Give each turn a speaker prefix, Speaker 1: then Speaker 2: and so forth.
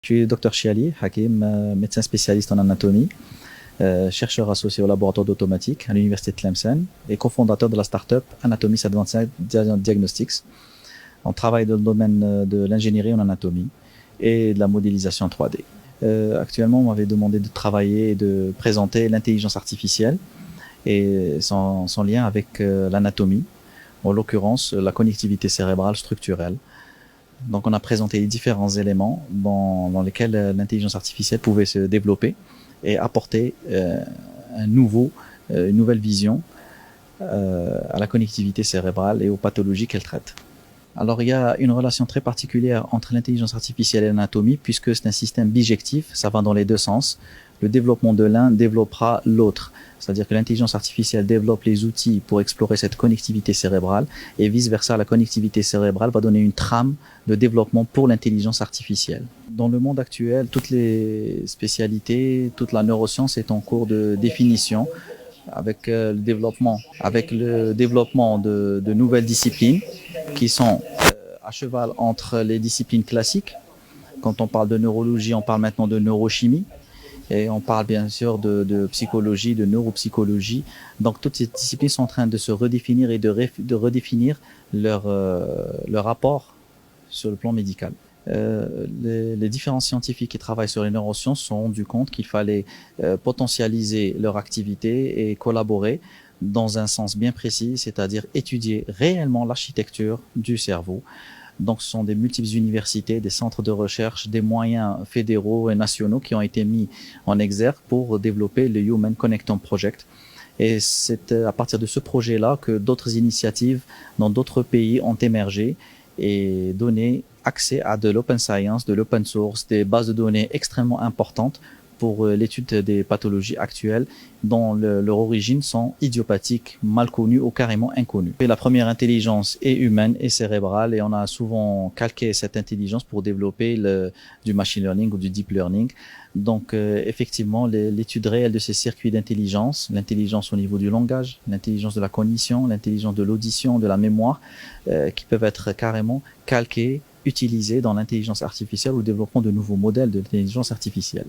Speaker 1: Je suis Dr Chiali Hakim, médecin spécialiste en anatomie, chercheur associé au laboratoire d'automatique à l'université de Tlemcen et cofondateur de la start-up Anatomist Advanced Diagnostics. On travaille dans le domaine de l'ingénierie en anatomie et de la modélisation 3D. Actuellement, on m'avait demandé de travailler et de présenter l'intelligence artificielle et son lien avec l'anatomie, en l'occurrence la connectivité cérébrale structurelle. Donc on a présenté les différents éléments dans lesquels l'intelligence artificielle pouvait se développer et apporter une nouvelle vision à la connectivité cérébrale et aux pathologies qu'elle traite. Alors il y a une relation très particulière entre l'intelligence artificielle et l'anatomie puisque c'est un système bijectif, ça va dans les deux sens. Le développement de l'un développera l'autre. C'est-à-dire que l'intelligence artificielle développe les outils pour explorer cette connectivité cérébrale et vice-versa, la connectivité cérébrale va donner une trame de développement pour l'intelligence artificielle. Dans le monde actuel, toutes les spécialités, toute la neuroscience est en cours de définition avec le développement de nouvelles disciplines qui sont à cheval entre les disciplines classiques. Quand on parle de neurologie, on parle maintenant de neurochimie. Et on parle bien sûr de psychologie, de neuropsychologie. Donc toutes ces disciplines sont en train de se redéfinir et de redéfinir leur rapport sur le plan médical. Les différents scientifiques qui travaillent sur les neurosciences se sont rendus compte qu'il fallait potentialiser leur activité et collaborer dans un sens bien précis, c'est-à-dire étudier réellement l'architecture du cerveau. Donc, ce sont des multiples universités, des centres de recherche, des moyens fédéraux et nationaux qui ont été mis en exergue pour développer le Human Connectome Project. Et c'est à partir de ce projet-là que d'autres initiatives dans d'autres pays ont émergé et donné accès à de l'open science, de l'open source, des bases de données extrêmement importantes pour l'étude des pathologies actuelles dont leur origine sont idiopathiques, mal connues ou carrément inconnues. Et la première intelligence est humaine et cérébrale et on a souvent calqué cette intelligence pour développer du machine learning ou du deep learning. Donc effectivement, l'étude réelle de ces circuits d'intelligence, l'intelligence au niveau du langage, l'intelligence de la cognition, l'intelligence de l'audition, de la mémoire, qui peuvent être carrément calqués, utilisés dans l'intelligence artificielle ou le développement de nouveaux modèles de l'intelligence artificielle.